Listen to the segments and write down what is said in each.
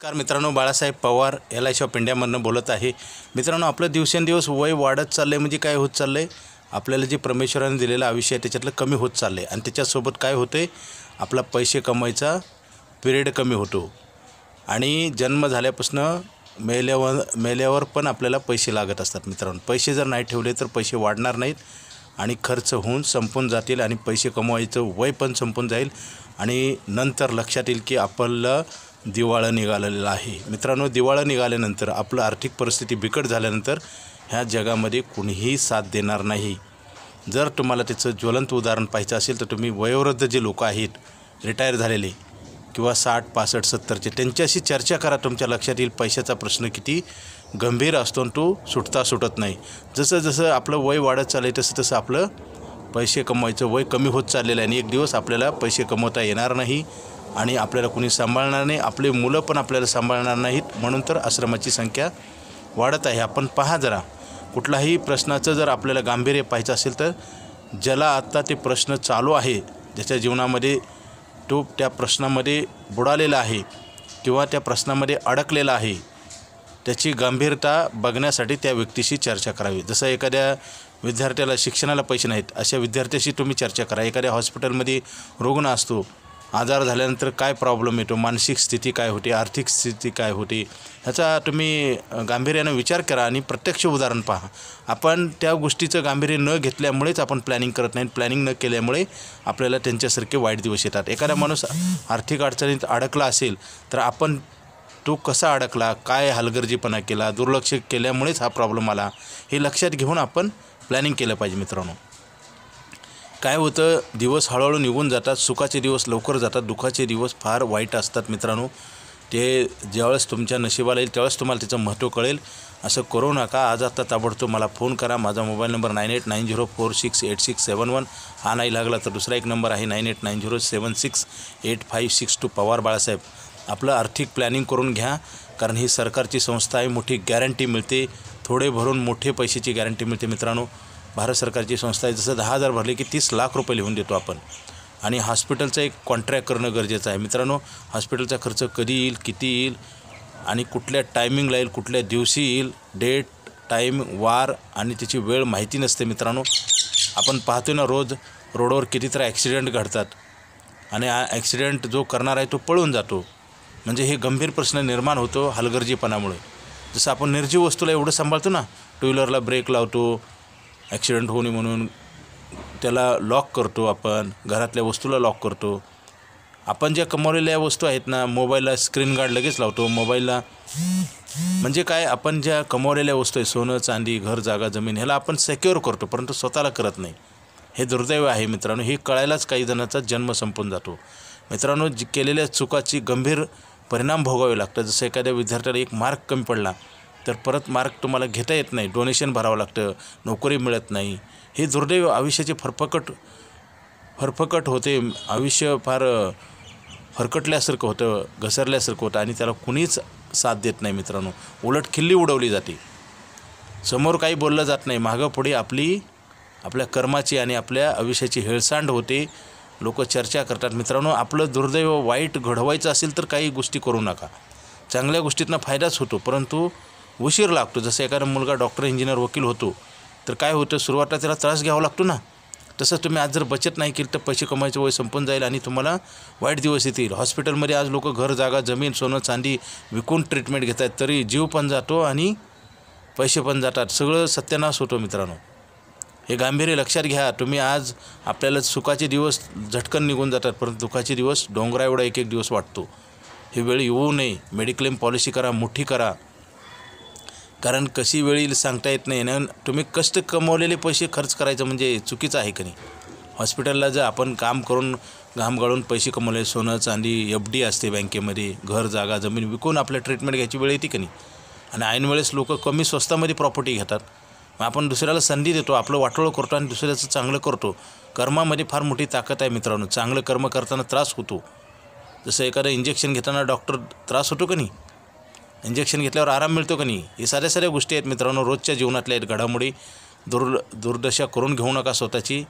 नमस्कार मित्रांनो, Balasaheb Pawar LIC of इंडियामधून बोलत आहे। मित्रांनो, आपलं दिवसेंदिवस वय वाढत चाललं आहे। म्हणजे काय होत चाललं आहे, आपल्याला जे परमेश्वराने दिलेलं आयुष्य आहे त्याच्यातलं कमी होत चाललं आहे आणि त्याच्यासोबत काय होतं आहे, आपला पैसे कमवायचा पिरियड कमी होतो आणि जन्म झाल्यापासून मेल्यावर पण आपल्याला पैसे लागत असतात। मित्रांनो, पैसे जर नाही ठेवले तर पैसे वाढणार नाहीत आणि खर्च होऊन संपून जातील आणि पैसे कमवायचं वय पण संपून जाईल आणि नंतर लक्षात येईल की आपलं दिवाळं निघालेलं आहे। मित्रांनो, दिवाळं निघाल्यानंतर आपलं आर्थिक परिस्थिती बिकट झाल्यानंतर ह्या जगामध्ये कुणीही साथ देणार नाही। जर तुम्हाला त्याचं ज्वलंत उदाहरण पाहायचं असेल तर तुम्ही वयोवृद्ध जे लोक आहेत, रिटायर झालेले किंवा 60, 65, 70चे, त्यांच्याशी चर्चा करा। तुमच्या लक्षात येईल पैशाचा प्रश्न किती गंभीर असतो आणि तो सुटत नाही। जसं जसं आपलं वय वाढत चाललं आहे तसं तसं आपलं पैसे कमवायचं वय कमी होत चाललेलं आहे आणि एक दिवस आपल्याला पैसे कमवता येणार नाही आणि आपल्याला कोणी सांभाळणार नाही, आपले मुलं पण आपल्याला सांभाळणार नाहीत। म्हणून तर आश्रमाची संख्या वाढत आहे। आपण पहा जरा, कुठलाही प्रश्नाचं जर आपल्याला गांभीर्य पाहायचं असेल तर ज्याला आता ते प्रश्न चालू आहे, ज्याच्या जीवनामध्ये तो त्या प्रश्नामध्ये बुडालेला आहे किंवा त्या प्रश्नामध्ये अडकलेला आहे, त्याची गंभीरता बघण्यासाठी त्या व्यक्तीशी चर्चा करावी। जसं एखाद्या विद्यार्थ्याला शिक्षणाला पैसे नाहीत, अशा विद्यार्थ्याशी तुम्ही चर्चा करा। एखाद्या हॉस्पिटलमध्ये रुग्ण असतो, आजार झाल्यानंतर काय प्रॉब्लेम येतो, मानसिक स्थिती काय होते, आर्थिक स्थिती काय होते, ह्याचा तुम्ही गांभीर्यानं विचार करा आणि प्रत्यक्ष उदाहरण पहा। आपण त्या गोष्टीचं गांभीर्य न घेतल्यामुळेच आपण प्लॅनिंग करत नाही, प्लॅनिंग न केल्यामुळे आपल्याला त्यांच्यासारखे वाईट दिवस येतात। एखादा माणूस आर्थिक अडचणीत अडकला असेल तर आपण तो कसा अडकला, काय हलगर्जीपणा केला, दुर्लक्ष केल्यामुळेच हा प्रॉब्लेम आला, हे लक्षात घेऊन आपण प्लॅनिंग केलं पाहिजे। मित्रांनो, काय होतं, दिवस हळूहळू निघून जातात, सुखाचे दिवस लवकर जातात, दुःखाचे दिवस फार वाईट असतात। मित्रांनो, ते ज्यावेळेस तुमच्या नशिबाला येईल त्यावेळेस तुम्हाला त्याचं महत्त्व कळेल। असं करू नका। आज आता ताबडतोब मला फोन करा। माझा मोबाईल नंबर 9890468671। हा नाही लागला तर दुसरा एक नंबर आहे 9890768562 पवार बाळासाहेब। आपलं आर्थिक प्लॅनिंग करून घ्या, कारण ही सरकारची संस्था आहे, मोठी गॅरंटी मिळते, थोडे भरून मोठे पैशाची गॅरंटी मिळते। मित्रांनो, भारत सरकारची संस्था आहे, जसं 10,000 भरले की 30 लाख रुपये लिहून देतो आपण। आणि हॉस्पिटलचं एक कॉन्ट्रॅक्ट करणं गरजेचं आहे। मित्रांनो, हॉस्पिटलचा खर्च कधी येईल, किती येईल आणि कुठल्या टायमिंगला येईल, कुठल्या दिवशी येईल, डेट, टाईम, वार आणि त्याची वेळ माहिती नसते। मित्रांनो, आपण पाहतो ना, रोज रोडवर कितीतरी ॲक्सिडेंट घडतात आणि ॲक्सिडेंट जो करणार आहे तो पळून जातो। म्हणजे हे गंभीर प्रश्न निर्माण होतो हलगर्जीपणामुळे। जसं आपण निर्जीव वस्तूला एवढं सांभाळतो ना, टू व्हीलरला ब्रेक लावतो ॲक्सिडेंट होऊ नये म्हणून, त्याला लॉक करतो, आपण घरातल्या वस्तूला लॉक करतो। आपण ज्या कमावलेल्या वस्तू आहेत ना, मोबाईलला स्क्रीन गार्ड लगेच लावतो मोबाईलला। म्हणजे काय, आपण ज्या कमावलेल्या वस्तू आहे, सोनं, चांदी, घर, जागा, जमीन, ह्याला आपण सिक्युअर करतो, परंतु स्वतःला करत नाही। हे दुर्दैव आहे मित्रांनो। हे कळायलाच काही जणांचा जन्म संपून जातो। मित्रांनो, केलेल्या चुकाची गंभीर परिणाम भोगावे लागतात। जसं एखाद्या विद्यार्थ्याला एक मार्क कमी पडला तर परत मार्क तुम्हाला घेता येत नाही, डोनेशन भरावं लागतं, नोकरी मिळत नाही। हे दुर्दैव, आयुष्याची फरफकट होते, आयुष्य फार फरकटल्यासारखं होतं, घसरल्यासारखं होतं आणि त्याला कुणीच साथ देत नाही। मित्रांनो, उलट खिल्ली उडवली जाते, समोर काही बोललं जात नाही, मागं पुढे आपल्या कर्माची आणि आपल्या आयुष्याची हेळसांड होते, लोक चर्चा करतात। मित्रांनो, आपलं दुर्दैव वाईट घडवायचं असेल तर काही गोष्टी करू नका। चांगल्या गोष्टीतनं फायदाच होतो, परंतु उशीर लागतो। जसं एखादा मुलगा डॉक्टर, इंजिनियर, वकील होतो तर काय होतं, सुरुवातीला त्याला त्रास घ्यावा लागतो ना। तसंच तुम्ही आज जर बचत नाही केली तर पैसे कमवायचं वय संपून जाईल आणि तुम्हाला वाईट दिवस येतील। हॉस्पिटलमध्ये आज लोक घर, जागा, जमीन, सोनं, चांदी विकून ट्रीटमेंट घेत आहेत, तरी जीव पण जातो आणि पैसे पण जातात, सगळं सत्यानाश होतो। मित्रांनो, हे गांभीर्य लक्षात घ्या तुम्ही। आज आपल्याला सुखाचे दिवस झटकन निघून जातात, परंतु दुःखाचे दिवस डोंगरा एवढा एक एक दिवस वाटतो। ही वेळ येऊ नये, मेडिक्लेम पॉलिसी करा, मोठी करा, कारण कशी वेळ येईल सांगता येत नाही ना। तुम्ही कष्ट कमवलेले पैसे खर्च करायचं म्हणजे चुकीचं आहे की नाही। हॉस्पिटलला जर आपण काम करून घाम गाळून पैसे कमवले, सोनं, चांदी, FD असते बँकेमध्ये, घर, जागा, जमीन विकून आपल्या ट्रीटमेंट घ्यायची वेळ येते की नाही। आणि ऐन वेळेस लोक कमी स्वस्तामध्ये प्रॉपर्टी घेतात, मग आपण दुसऱ्याला संधी देतो, आपलं वाटोळं करतो आणि दुसऱ्याचं चांगलं करतो। कर्मामध्ये फार मोठी ताकद आहे मित्रांनो। चांगलं कर्म करताना त्रास होतो। जसं एखादं इंजेक्शन घेताना डॉक्टर त्रास होतो का नाही, इंजेक्शन घेतल्यावर आराम मिळतो का नाही, हे साऱ्या गोष्टी आहेत मित्रांनो, रोजच्या जीवनातल्या आहेत घडामोडी। दुर्दशा करून घेऊ नका स्वतःची,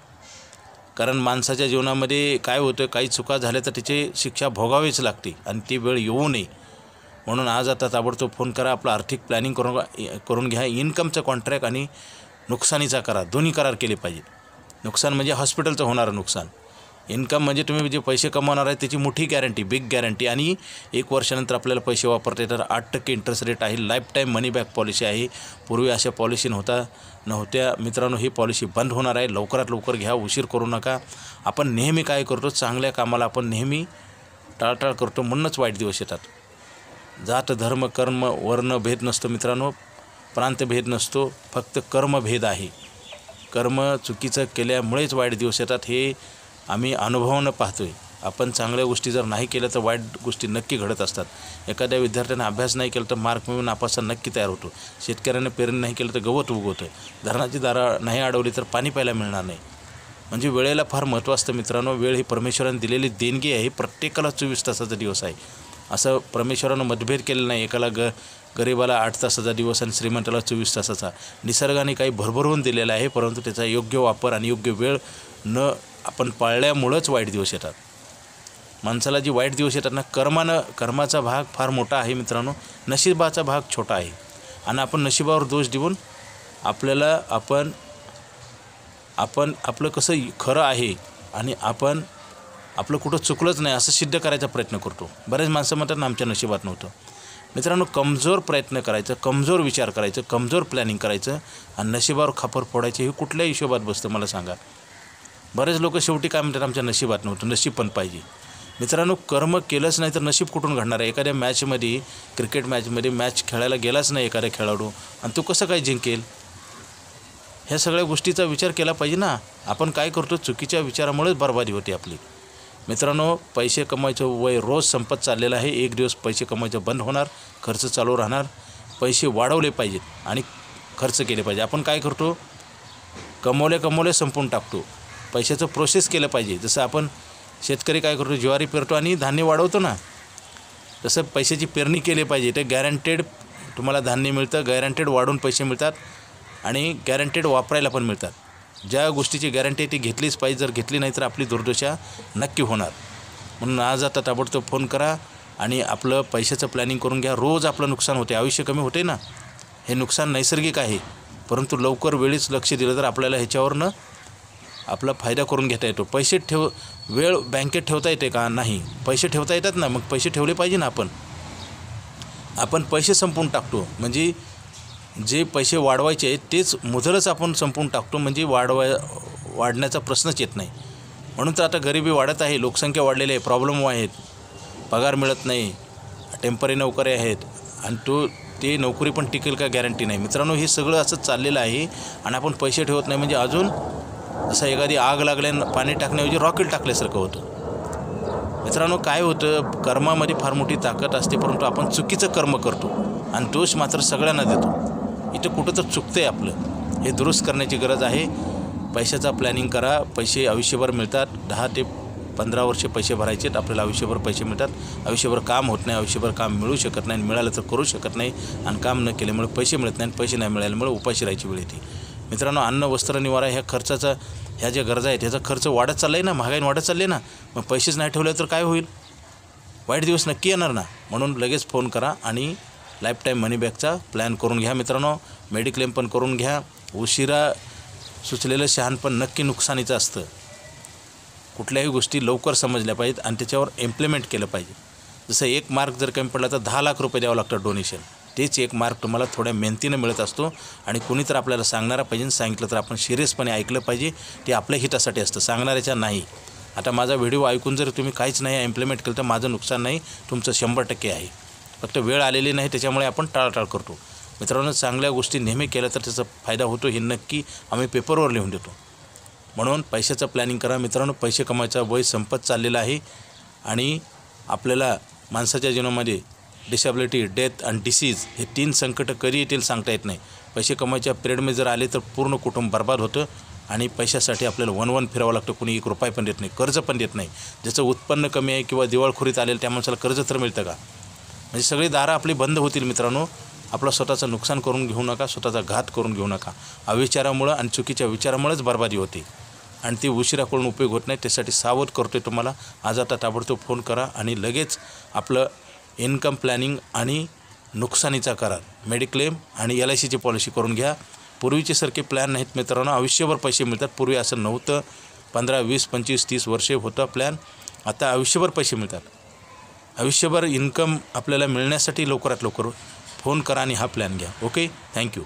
कारण माणसाच्या जीवनामध्ये काय होतं, काही चुका झाल्या तर त्याची शिक्षा भोगावीच लागते आणि ती वेळ येऊ नये। म्हणून आज आता ताबडतोब फोन करा, आपलं आर्थिक प्लॅनिंग करून घ्या. इन्कमचं कॉन्ट्रॅक्ट आणि नुकसानीचा करार दोन्ही करार केले पाहिजे. नुकसान म्हणजे हॉस्पिटलचं होणारं नुकसान, इन्कम म्हणजे तुम्ही जे पैसे कमवणार आहे त्याची मोठी गॅरंटी, बिग गॅरंटी. आणि 1 वर्षानंतर आपल्याला पैसे वापरता येतात. 8% इंटरेस्ट रेट आहे. लाईफ टाईम मनी बॅक पॉलिसी आहे. पूर्वी अशा पॉलिसी नव्हत्या मित्रांनो. ही पॉलिसी बंद होणार आहे. लवकरात लवकर घ्या, उशीर करू नका. आपण नेहमी काय करतो, चांगल्या कामाला आपण नेहमी टाळटाळ करतो, म्हणूनच वाईट दिवस येतात. जात धर्म कर्म वर्ण भेद नसतो मित्रांनो, प्रांत भेद नसतो, फक्त कर्मभेद आहे. कर्म चुकीचं केल्यामुळेच वाईट दिवस येतात, हे आम्ही अनुभवानं पाहतोय. आपण चांगल्या गोष्टी जर नाही केल्या तर वाईट गोष्टी नक्की घडत असतात. एखाद्या विद्यार्थ्याने अभ्यास नाही केला तर मार्क मिळून नापास नक्की तयार होतो. शेतकऱ्याने पेरणी नाही केलं तर गवत उगवतं. धरणाची दारं नाही अडवली तर पाणी प्यायला मिळणार नाही. म्हणजे वेळेला फार महत्त्व असतं मित्रांनो. वेळ ही परमेश्वराने दिलेली देणगी आहे. प्रत्येकाला 24 तासाचा दिवस आहे. असं परमेश्वरानं मतभेद केलेला नाही. एकाला गरिबाला 8 तासाचा दिवस आणि श्रीमंताला 24 तासाचा. निसर्गाने काही भरभरून दिलेला आहे, परंतु त्याचा योग्य वापर आणि योग्य वेळ न आपण पाळल्यामुळंच वाईट दिवस येतात. माणसाला जी वाईट दिवस येतात ना, कर्माचा भाग फार मोठा आहे मित्रांनो, नशिबाचा भाग छोटा आहे. आणि आपण नशिबावर दोष देऊन आपल्याला आपण आपलं कसं खरं आहे आणि आपलं कुठं चुकलंच नाही असं सिद्ध करायचा प्रयत्न करतो. बरेच माणसं म्हणतात ना आमच्या नशिबात नव्हतं. मित्रांनो, कमजोर प्रयत्न करायचं, कमजोर विचार करायचं, कमजोर प्लॅनिंग करायचं आणि नशिबावर खापर फोडायचे, हे कुठल्या हिशोबात बसतं मला सांगा. बरेच लोक शेवटी काय म्हणतात, आमच्या नशिबात नव्हतं. नशीब पण पाहिजे मित्रांनो. कर्म केलंच नाही तर नशीब कुठून घडणार आहे. एखाद्या मॅचमध्ये, क्रिकेट मॅचमध्ये मॅच खेळायला गेलाच नाही एखादा खेळाडू आणि तो कसं काय जिंकेल, ह्या सगळ्या गोष्टीचा विचार केला पाहिजे ना. आपण काय करतो, चुकीच्या विचारामुळेच बर्बादी होते आपली. मित्रांनो, पैसे कमवायचं वय रोज संपत चाललेलं आहे. एक दिवस पैसे कमवायचं बंद होणार, खर्च चालू राहणार. पैसे वाढवले पाहिजेत आणि खर्च केले पाहिजे. आपण काय करतो, कमवले संपवून टाकतो. पैशाचं प्रोसेस केलं पाहिजे. जसं आपण शेतकरी काय करतो, ज्वारी पेरतो आणि धान्य वाढवतो ना, तसं पैशाची पेरणी केली पाहिजे. ते गॅरंटेड तुम्हाला धान्य मिळतं, गॅरंटेड वाढून पैसे मिळतात आणि गॅरंटेड वापरायला पण मिळतात. ज्या गोष्टीची गॅरंटी ती घेतलीच पाहिजे. जर घेतली नाही तर आपली दुर्दशा नक्की होणार. म्हणून आज आता ताबडतोब फोन करा आणि आपलं पैशाचं प्लॅनिंग करून घ्या. रोज आपलं नुकसान होते, आयुष्य कमी होते ना. हे नुकसान नैसर्गिक आहे, परंतु लवकर वेळीच लक्ष दिलं तर आपल्याला ह्याच्यावरनं आपला फायदा करून घेता येतो. वेळ बँकेत ठेवता येते का? नाही. पैसे ठेवता येतात ना, मग पैसे ठेवले पाहिजे ना. आपण पैसे संपवून टाकतो. म्हणजे जे पैसे वाढवायचे आहेत तेच मुदलच आपण संपवून टाकतो. म्हणजे वाढण्याचा प्रश्नच येत नाही. म्हणून तर आता गरिबी वाढत आहे, लोकसंख्या वाढलेली आहे, प्रॉब्लेम आहेत, पगार मिळत नाही, टेम्पररी नोकऱ्या आहेत आणि ते नोकरी पण टिकेल का गॅरंटी नाही. मित्रांनो, हे सगळं असं चाललेलं आहे आणि आपण पैसे ठेवत नाही. म्हणजे अजून जसं एखादी आग लागल्यानं पाणी टाकण्याऐवजी रॉकेट टाकल्यासारखं होतं. मित्रांनो, काय होतं, कर्मामध्ये फार मोठी ताकद असते, परंतु आपण चुकीचं कर्म करतो आणि दोष मात्र सगळ्यांना देतो. इथं कुठं तर चुकतं आहे आपलं. हे दुरुस्त करण्याची गरज आहे. पैशाचा प्लॅनिंग करा. पैसे आयुष्यभर मिळतात. 10 ते 15 वर्षे पैसे भरायचे आहेत, आपल्याला आयुष्यभर पैसे मिळतात. आयुष्यभर काम होत नाही, आयुष्यभर काम मिळू शकत नाही, मिळालं तर करू शकत नाही आणि काम न केल्यामुळे पैसे मिळत नाही आणि पैसे नाही मिळाल्यामुळे उपाशी राहायची वेळ येते. मित्रांनो, अन्न वस्त्र निवारा ह्या ज्या गरजा आहेत ह्याचा खर्च वाढत चालला आहे ना, महागाईने वाढत चालली ना. मग पैसेच नाही ठेवले तर काय होईल, वाईट दिवस नक्की येणार ना. म्हणून लगेच फोन करा आणि लाईफ टाईम मनी बॅकचा प्लॅन करून घ्या. मित्रांनो, मेडिक्लेम पण करून घ्या. उशिरा सुचलेलं शहाणपण नक्की नुकसानीचं असतं. कुठल्याही गोष्टी लवकर समजल्या पाहिजेत आणि त्याच्यावर इम्प्लिमेंट केलं पाहिजे. जसं 1 मार्क जर कमी पडला तर 10 लाख रुपये द्यावं लागतं डोनेशन. तेच 1 मार्क तुम्हाला थोड्या मेहनतीनं मिळत असतो आणि कोणी तर आपल्याला सांगणारा पाहिजे. सांगितलं तर आपण सिरियसपणे ऐकलं पाहिजे. ते आपल्या हितासाठी असतं, सांगणाऱ्याच्या नाही. आता माझा व्हिडिओ ऐकून जर तुम्ही काहीच नाही इम्प्लिमेंट केलं तर माझं नुकसान नाही, तुमचं 100% आहे. फक्त वेळ आलेली नाही, त्याच्यामुळे आपण टाळाटाळ करतो. मित्रांनो, चांगल्या गोष्टी नेहमी केल्या तर त्याचा फायदा होतो, हे नक्की आम्ही पेपरवर लिहून देतो. म्हणून पैशाचं प्लॅनिंग करा. मित्रांनो, पैसे कमायचा वय संपत चाललेला आहे आणि आपल्याला माणसाच्या जीवनामध्ये डिसॅबिलिटी, डेथ आणि डिसीज हे 3 संकट कधी येतील सांगता येत नाही. पैसे कमायच्या पिरियडमध्ये जर आले तर पूर्ण कुटुंब बर्बाद होतं आणि पैशासाठी आपल्याला वन फिरावं लागतं. कोणी 1 रुपया पण देत नाही, कर्ज पण देत नाही. ज्याचं उत्पन्न कमी आहे किंवा दिवाळखोरीत आलेलं त्या माणसाला कर्ज तर मिळतं का? म्हणजे सगळी दारं आपली बंद होतील. मित्रांनो, आपलं स्वतःचं नुकसान करून घेऊ नका, स्वतःचा घात करून घेऊ नका. अविचारामुळं आणि चुकीच्या विचारामुळेच बर्बादी होते आणि ती उशिरा करून उपयोग होत नाही. त्यासाठी सावध करतोय तुम्हाला. आज आता ताबडतोब फोन करा आणि लगेच आपलं इन्कम प्लॅनिंग आणि नुकसानीचा करार, मेडिक्लेम आणि LICची पॉलिसी करून घ्या. पूर्वीचे सारखे प्लॅन नाहीत मित्रांनो. आयुष्यभर पैसे मिळतात. पूर्वी असं नव्हतं. 15, 20, 25, 30 वर्षे होता प्लॅन. आता आयुष्यभर पैसे मिळतात. आयुष्यभर इन्कम आपल्याला मिळण्यासाठी लवकरात लवकर फोन करा आणि हा प्लॅन घ्या. Okay, thank you.